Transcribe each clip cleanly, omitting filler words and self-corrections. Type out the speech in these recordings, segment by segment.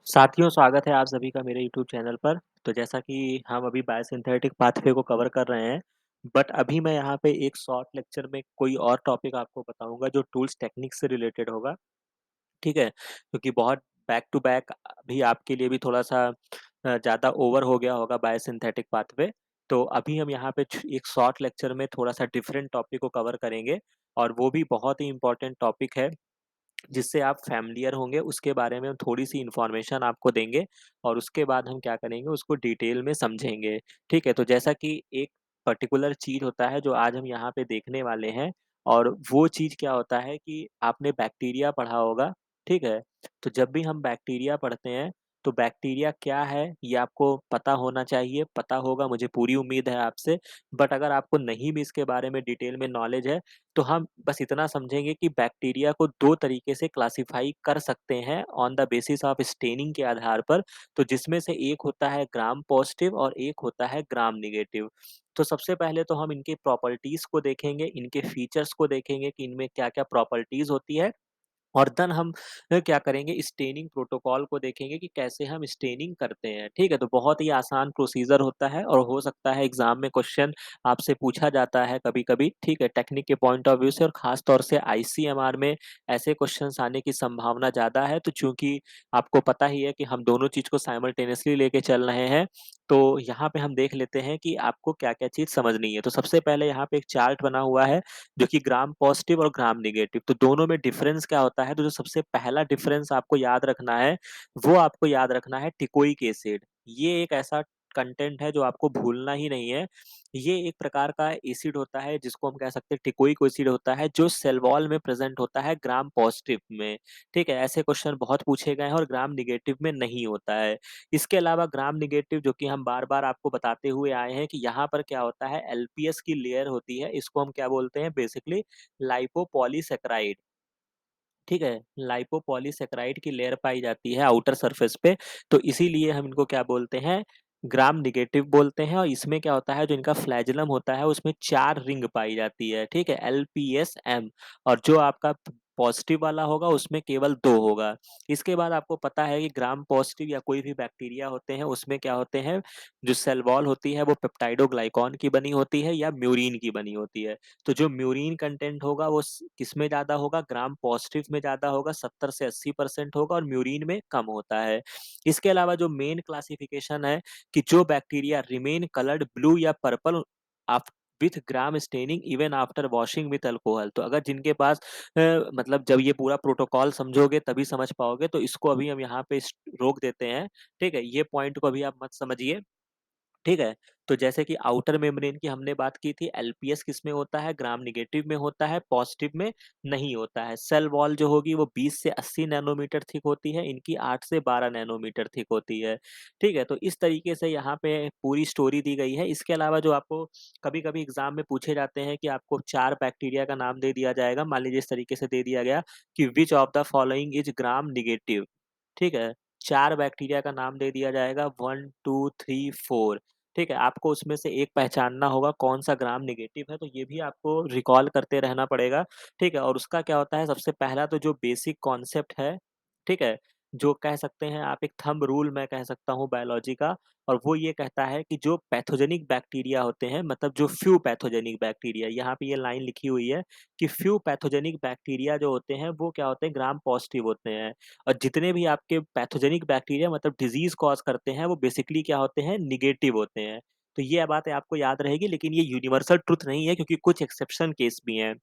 साथियों, स्वागत है आप सभी का मेरे यूट्यूब चैनल पर। तो जैसा कि हम अभी बायोसिंथेटिक पाथवे को कवर कर रहे हैं, बट अभी मैं यहाँ पे एक शॉर्ट लेक्चर में कोई और टॉपिक आपको बताऊँगा जो टूल्स टेक्निक से रिलेटेड होगा, ठीक है? क्योंकि बहुत बैक टू बैक अभी आपके लिए भी थोड़ा-सा ज़्यादा ओवर हो गया होगा बायोसिंथेटिक पाथवे। तो अभी हम यहाँ पे छ एक शॉर्ट लेक्चर में थोड़ा-सा डिफरेंट टॉपिक को कवर करेंगे और वो भी बहुत ही इम्पोर्टेंट टॉपिक है जिससे आप फ़ैमिलियर होंगे, उसके बारे में हम थोड़ी-सी इन्फॉर्मेशन आपको देंगे और उसके बाद हम क्या करेंगे, उसको डिटेल में समझेंगे, ठीक है? तो जैसा कि एक पर्टिकुलर चीज़ होता है, जो आज हम यहाँ पे देखने वाले हैं और वो चीज़ क्या होता है कि आपने बैक्टीरिया पढ़ा होगा, ठीक है? तो जब भी हम बैक्टीरिया पढ़ते हैं, तो बैक्टीरिया क्या है, ये आपको पता होना चाहिए, पता होगा मुझे पूरी उम्मीद है आपसे। बट अगर आपको नहीं भी इसके बारे में डिटेल में नॉलेज है, तो हम बस इतना समझेंगे कि बैक्टीरिया को 2 तरीके से क्लासिफ़ाई कर सकते हैं on the basis of staining के आधार पर। तो जिसमें से एक होता है ग्राम पॉज़िटिव और एक होता है ग्राम नेगेटिव। तो सबसे पहले तो हम इनके प्रॉपर्टीज़ को देखेंगे, इनके फीचर्स को देखेंगे कि इनमें क्या-क्या प्रॉपर्टीज़ होती है और देन हम क्या करेंगे स्टेनिंग प्रोटोकॉल को देखेंगे कि कैसे हम स्टेनिंग करते हैं, ठीक है? तो बहुत ही आसान प्रोसीजर होता है और हो सकता है एग्ज़ाम में क्वेश्चन आपसे पूछा जाता है कभी-कभी, ठीक है? टेक्निक के पॉइंट ऑफ व्यू से और ख़ास तौर से आईसीएमआर में ऐसे क्वेश्चन्स आने की संभावना ज़्यादा है। तो चूँकि आपको पता ही है कि हम दोनों चीज़ को साइमल्टेनियसली लेके चल रहे हैं, तो यहाँ पे हम देख लेते हैं कि आपको क्या-क्या चीज़ समझनी है। तो सबसे पहले यहाँ पे एक चार्ट बना हुआ है जो कि ग्राम पॉजिटिव और ग्राम नेगेटिव तो दोनों में डिफरेंस क्या होता है? तो जो सबसे पहला डिफरेंस आपको याद रखना है, वो आपको याद रखना है टिकोइक एसिड। ये एक ऐसा कंटेंट है जो आपको भूलना ही नहीं है। ये एक प्रकार का एसिड होता है जिसको हम कह सकते हैं टिकोइक एसिड होता है जो सेल वॉल में प्रेज़ेंट होता है ग्राम पॉजिटिव में, ठीक है? ऐसे क्वेश्चन बहुत पूछे गए हैं और ग्राम नेगेटिव में नहीं होता है। इसके अलावा ग्राम नेगेटिव जो कि हम बार-बार आपको बताते हुए आए हैं कि यहाँ पर क्या होता है एलपीएस की लेयर होती है, इसको हम क्या बोलते हैं बेसिकली लाइपोपॉलीसैकेराइड। ठीक है? लाइपोपॉलीसैकेराइड की लेयर पाई जाती है आउटर सरफेस पे, तो इसीलिए हम इनको क्या बोलते हैं, ग्राम नेगेटिव बोलते हैं और इसमें क्या होता है, जो इनका फ्लैजेलम होता है, उसमें 4 रिंग पाई जाती है, ठीक है? एलपीएसएम और जो आपका प पॉज़िटिव वाला होगा, उसमें केवल 2 होगा। इसके बाद आपको पता है कि ग्राम पॉज़िटिव या कोई भी बैक्टीरिया होते हैं, उसमें क्या होते हैं, जो सेल वॉल होती है, वो पेप्टाइडोग्लाइकॉन की बनी होती है या म्यूरिन की बनी होती है। तो जो म्यूरिन कंटेंट होगा वो किसमें ज़्यादा होगा ग्राम पॉजिटिव में ज़्यादा होगा 70 से 80% होगा और म्यूरिन में कम होता है। इसके अलावा जो मेन क्लासिफिकेशन है कि जो बैक्टीरिया रिमेन कलर्ड ब्लू या purple of with gram staining even after washing with alcohol तो अगर जिनके पास मतलब जब ये पूरा प्रोटोकॉल समझोगे तभी समझ पाओगे तो इसको अभी हम यहाँ पे रोक देते हैं ठीक है ये पॉइंट को अभी आप मत समझिए ठीक है? तो जैसे कि आउटर मेम्ब्रेन की हमने बात की थी, एलपीएस किसमें होता है? ग्राम नेगेटिव में होता है, पॉज़िटिव में नहीं होता है। सेल वॉल जो होगी वो 20 से 80 नैनोमीटर थिक होती है, इनकी 8 से 12 नैनोमीटर थिक होती है। ठीक है? तो इस तरीके से यहाँ पे पूरी स्टोरी दी गई है। इसके अलावा जो आपको कभी-कभी एग्ज़ाम में पूछे जाते हैं कि आपको 4 बैक्टीरिया का नाम दे दिया जाएगा, मान लीजिए इस तरीके से दे दिया गया कि which of the following is gram negative, ठीक है? 4 बैक्टीरिया का नाम दे दिया जाएगा 1, 2, 3, 4 ठीक है? आपको उसमें से एक पहचानना होगा कौन-सा ग्राम नेगेटिव है, तो ये भी आपको रिकॉल करते रहना पड़ेगा, ठीक है? और उसका क्या होता है सबसे पहला तो जो बेसिक कॉन्सेप्ट है, ठीक है? जो कह सकते हैं आप एक थंब रूल मैं कह सकता हूँ बायोलॉजी का और वो ये कहता है कि जो पैथोजेनिक बैक्टीरिया होते हैं मतलब जो फ्यू पैथोजेनिक बैक्टीरिया यहाँ पे ये लाइन लिखी हुई है कि फ्यू पैथोजेनिक बैक्टीरिया जो होते हैं वो क्या होते हैं ग्राम पॉजिटिव होते हैं और जितने भी आपके पैथोजेनिक बैक्टीरिया मतलब डिजीज़ कॉज़ करते हैं, वो बेसिकली क्या होते हैं, नेगेटिव होते हैं। तो ये बातें आपको याद रहेगी लेकिन ये यूनिवर्सल ट्रुथ नहीं है क्योंकि कुछ एक्सेप्शन केस भी हैं।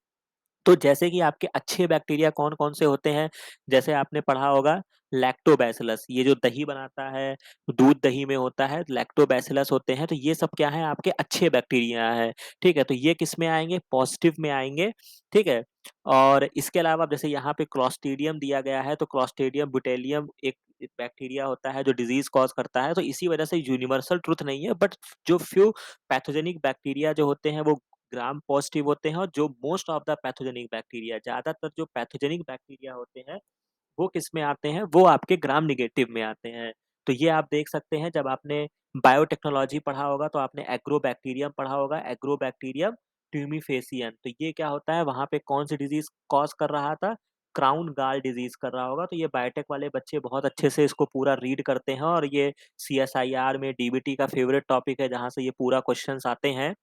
तो जैसे कि आपके अच्छे बैक्टीरिया कौन-कौन से होते हैं, जैसे आपने पढ़ा होगा लैक्टोबैसिलस ये जो दही बनाता है, दूध दही में होता है, लैक्टोबैसिलस होते हैं, तो ये सब क्या हैं आपके अच्छे बैक्टीरिया हैं, ठीक है? तो ये किसमें आएँगे पॉज़िटिव में आएँगे, ठीक है? और इसके अलावा जैसे यहाँ पे क्लॉस्ट्रिडियम दिया गया है, तो क्लॉस्ट्रिडियम बुटालियम एक बैक्टीरिया होता है जो डिज़ीज़ कॉज़ करता है, तो इसी वजह से यूनिवर्सल ट्रुथ नहीं है बट जो फ्यू पैथोजेनिक बैक्टीरिया जो होते हैं वो ग्राम पॉजिटिव होते हैं और जो most of the pathogenic bacteria ज़्यादातर जो पैथोजेनिक बैक्टीरिया होते हैं, वो किसमें आते हैं? वो आपके ग्राम नेगेटिव में आते हैं। तो ये आप देख सकते हैं जब आपने बायोटेक्नोलॉजी पढ़ा होगा तो आपने एग्रोबैक्टीरियम पढ़ा होगा, एग्रोबैक्टीरियम ट्यूमीफेसियन तो ये क्या होता है वहाँ पे कौन-सी डिज़ीज़ कॉज़ कर रहा था? क्राउन गॉल डिज़ीज़ कर रहा होगा, तो ये बायोटेक वाले बच्चे बहुत अच्छे से इसको पूरा रीड करते हैं और ये सीएसआईआर में डीबीटी का फ़ेवरेट टॉपिक है, जहाँ से ये पूरा क्वेश्चन्स आते हैं।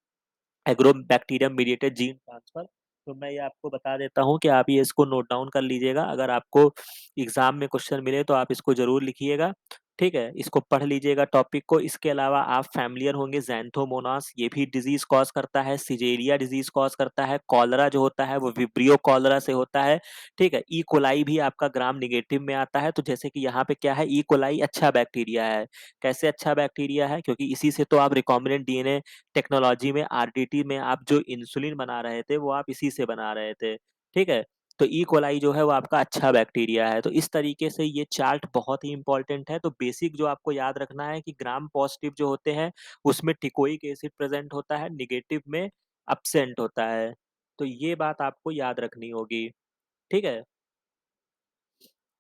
Agrobacterium mediated gene transfer. तो मैं ये आपको बता देता हूँ कि आप ये इसको नोट डाउन कर लीजिएगा। अगर आपको एग्ज़ाम में क्वेश्चन मिले तो आप इसको ज़रूर लिखिएगा, ठीक है? इसको पढ़ लीजिएगा टॉपिक को। इसके अलावा आप फ़ैमिलियर होंगे ज़ैंथोमोनास, ये भी डिज़ीज़ कॉज़ करता है, सिजेरिया डिज़ीज़ कॉज़ करता है, कॉलरा जो होता है वो विब्रियो कॉलरा से होता है, ठीक है? ई कोलाई भी आपका ग्राम नेगेटिव में आता है। तो जैसे कि यहाँ पे क्या है, ई कोलाई अच्छा बैक्टीरिया है। कैसे अच्छा बैक्टीरिया है? क्योंकि इसी से तो आप रिकॉम्बिनेंट डीएनए टेक्नोलॉजी में आरडीटी में आप जो इंसुलिन बना रहे थे, वो आप इसी से बना रहे थे, ठीक है? तो ई कोलाई जो है वो आपका अच्छा बैक्टीरिया है। तो इस तरीके से ये चार्ट बहुत ही इम्पोर्टेंट है। तो बेसिक जो आपको याद रखना है कि ग्राम पॉज़िटिव जो होते हैं, उसमें टिकोइक एसिड प्रेज़ेंट होता है, नेगेटिव में एब्सेंट होता है। तो ये बात आपको याद रखनी होगी, ठीक है?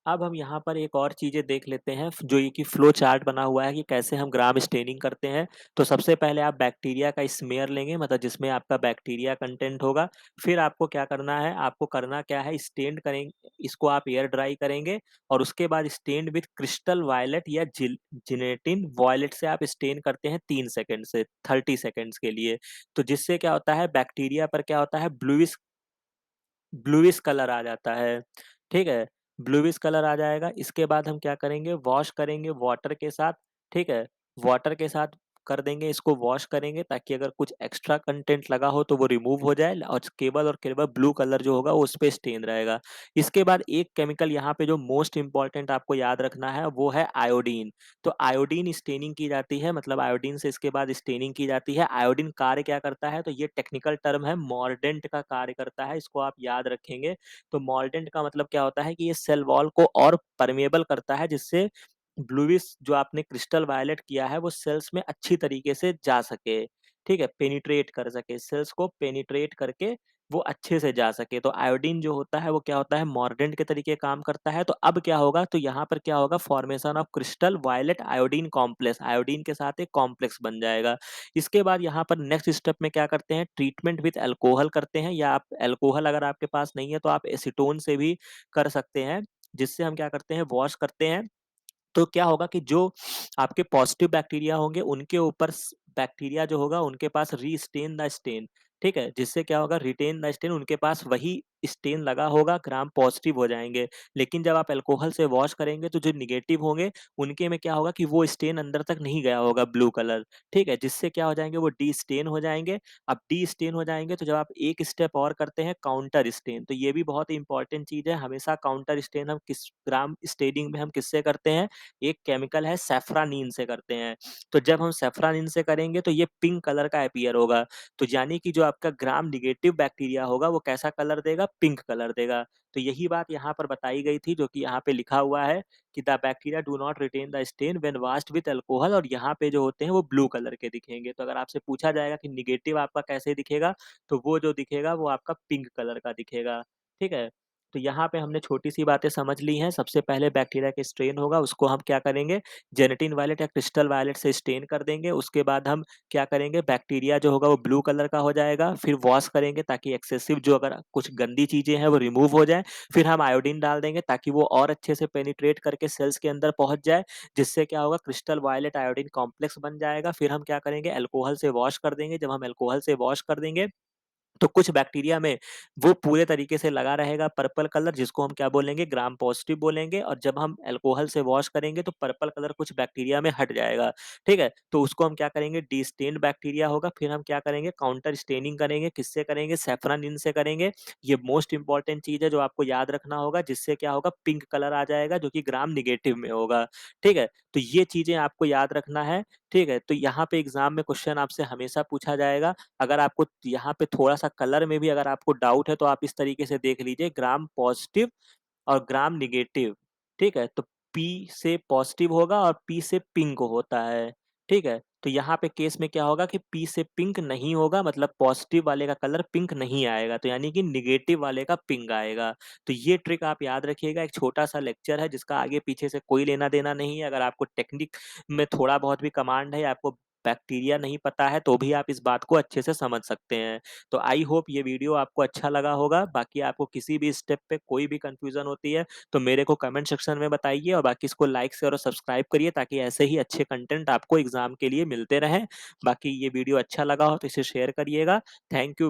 अब हम यहाँ पर एक और चीज़ें देख लेते हैं जो ये कि फ्लो चार्ट बना हुआ है कि कैसे हम ग्राम स्टेनिंग करते हैं। तो सबसे पहले आप बैक्टीरिया का स्मेयर लेंगे, मतलब जिसमें आपका बैक्टीरिया कंटेंट होगा। फिर आपको क्या करना है, आपको करना क्या है, स्टेन्ड करेंगे, इसको आप एयर ड्राई करेंगे और उसके बाद स्टेन्ड विथ क्रिस्टल वायलेट या जिलेटिन वॉयलेट से आप स्टेन करते हैं 3 सेकंड से 30 सेकंड्स के लिए। तो जिससे क्या होता है, बैक्टीरिया पर क्या होता है, ब्लूइश कलर आ जाता है, ठीक है? ब्लूइश कलर आ जाएगा, इसके बाद हम क्या करेंगे, वॉश करेंगे वाटर के साथ, ठीक है? वाटर के साथ कर देंगे, इसको वॉश करेंगे ताकि अगर कुछ एक्स्ट्रा कंटेंट लगा हो तो वो रिमूव हो जाए और केवल ब्लू कलर जो होगा वो उसपे स्टेन रहेगा। इसके बाद एक केमिकल यहाँ पे जो मोस्ट इम्पोर्टेंट आपको याद रखना है वो है आयोडीन। तो आयोडीन स्टेनिंग की जाती है, मतलब आयोडीन से इसके बाद स्टेनिंग की जाती है। आयोडीन कार्य क्या करता है, तो ये टेक्निकल टर्म है, मॉर्डेंट का कार्य करता है, इसको आप याद रखेंगे। तो मॉर्डेंट का मतलब क्या होता है कि ये सेल वॉल को और परमेबल करता है, जिससे ब्लूइश जो आपने क्रिस्टल वायलेट किया है वो सेल्स में अच्छी तरीके से जा सके, ठीक है? पेनिट्रेट कर सके, सेल्स को पेनिट्रेट करके वो अच्छे से जा सके। तो आयोडीन जो होता है वो क्या होता है, मॉर्डेंट के तरीके काम करता है। तो अब क्या होगा, तो यहाँ पर क्या होगा, formation of crystal violet iodine complex, iodine के साथ एक कॉम्प्लेक्स बन जाएगा। इसके बाद यहाँ पर नेक्स्ट स्टेप में क्या करते हैं, ट्रीटमेंट विथ अल्कोहल करते हैं, या आप अल्कोहल अगर आपके पास नहीं है तो आप एसीटोन से भी कर सकते हैं। जिससे हम क्या करते हैं, वॉश करते हैं। तो क्या होगा कि जो आपके पॉजिटिव बैक्टीरिया होंगे उनके ऊपर बैक्टीरिया जो होगा उनके पास रीस्टेन द स्टेन, ठीक है? जिससे क्या होगा, रिटेन द स्टेन, उनके पास वही स्टेन लगा होगा, ग्राम पॉजिटिव हो जाएंगे। लेकिन जब आप अल्कोहल से वॉश करेंगे तो जो निगेटिव होंगे उनके में क्या होगा कि वो स्टेन अंदर तक नहीं गया होगा, ब्लू कलर, ठीक है? जिससे क्या हो जाएंगे, वो डी स्टेन हो जाएंगे। अब डी स्टेन हो जाएंगे तो जब आप एक स्टेप और करते हैं, काउंटर स्टेन, तो ये भी बहुत इंपॉर्टेंट चीज है। हमेशा काउंटर स्टेन हम किस ग्राम स्टेनिंग में हम किससे करते हैं, एक केमिकल है सैफ्रानीन से करते हैं। तो जब हम सैफ्रानीन से करेंगे तो ये पिंक कलर का अपीयर होगा। तो यानी कि जो आपका ग्राम नेगेटिव बैक्टीरिया होगा वो कैसा कलर देगा, पिंक कलर देगा। तो यही बात यहाँ पर बताई गई थी, जो कि यहाँ पे लिखा हुआ है कि the bacteria do not retain the stain when washed with alcohol, और यहाँ पे जो होते हैं वो ब्लू कलर के दिखेंगे। तो अगर आपसे पूछा जाएगा कि नेगेटिव आपका कैसे दिखेगा, तो वो जो दिखेगा वो आपका पिंक कलर का दिखेगा, ठीक है? तो यहाँ पे हमने छोटी-सी बातें समझ ली हैं। सबसे पहले बैक्टीरिया के स्ट्रेन होगा, उसको हम क्या करेंगे, जेनेटिन वायलेट या क्रिस्टल वायलेट से स्टेन कर देंगे। उसके बाद हम क्या करेंगे, बैक्टीरिया जो होगा वो ब्लू कलर का हो जाएगा। फिर वॉश करेंगे ताकि एक्सेसिव जो अगर कुछ गंदी चीज़ें हैं वो रिमूव हो जाएँ। फिर हम आयोडीन डाल देंगे ताकि वो और अच्छे से पेनिट्रेट करके सेल्स के अंदर पहुँच जाए, जिससे क्या होगा, क्रिस्टल वायलेट आयोडीन कॉम्प्लेक्स बन जाएगा। फिर हम क्या करेंगे, अल्कोहल से वॉश कर देंगे। जब हम अल्कोहल से वॉश कर देंगे तो कुछ बैक्टीरिया में वो पूरे तरीके से लगा रहेगा पर्पल कलर, जिसको हम क्या बोलेंगे, ग्राम पॉजिटिव बोलेंगे। और जब हम अल्कोहल से वॉश करेंगे तो पर्पल कलर कुछ बैक्टीरिया में हट जाएगा, ठीक है? तो उसको हम क्या करेंगे, डिस्टेन्ड बैक्टीरिया होगा। फिर हम क्या करेंगे, काउंटर स्टेनिंग करेंगे, किससे करेंगे, सैफरनिन से करेंगे। ये मोस्ट इंपॉर्टेंट चीज है जो आपको याद रखना होगा, जिससे क्या होगा, पिंक कलर आ जाएगा जो कि ग्राम निगेटिव में होगा, ठीक है? तो ये चीजें आपको याद रखना है, ठीक है? तो यहाँ पे एग्जाम में क्वेश्चन आपसे हमेशा पूछा जाएगा। अगर आपको यहाँ पे थोड़ा-सा कलर में भी अगर आपको डाउट है तो आप इस तरीके से देख लीजिए, ग्राम पॉजिटिव और ग्राम नेगेटिव, ठीक है? तो पी से पॉजिटिव होगा और पी से पिंक होता है, ठीक है? तो यहाँ पे केस में क्या होगा कि पी से पिंक नहीं होगा, मतलब पॉजिटिव वाले का कलर पिंक नहीं आएगा, तो यानी कि नेगेटिव वाले का पिंक आएगा। तो ये ट्रिक आप याद रखिएगा, एक छोटा-सा लेक्चर है जिसका आगे-पीछे से कोई लेना-देना नहीं है। अगर आपको टेक्निक में थोड़ा बहुत भी कमांड है, आपको बैक्टीरिया नहीं पता है तो भी आप इस बात को अच्छे से समझ सकते हैं। तो आई होप ये वीडियो आपको अच्छा लगा होगा। बाकी आपको किसी भी स्टेप पे कोई भी कन्फ्यूज़न होती है तो मेरे को कमेंट सेक्शन में बताइए और बाकी इसको लाइक, शेयर और सब्सक्राइब करिए ताकि ऐसे ही अच्छे कंटेंट आपको एग्ज़ाम के लिए मिलते रहें। बाकी ये वीडियो अच्छा लगा हो तो इसे शेयर करिएगा। Thank you.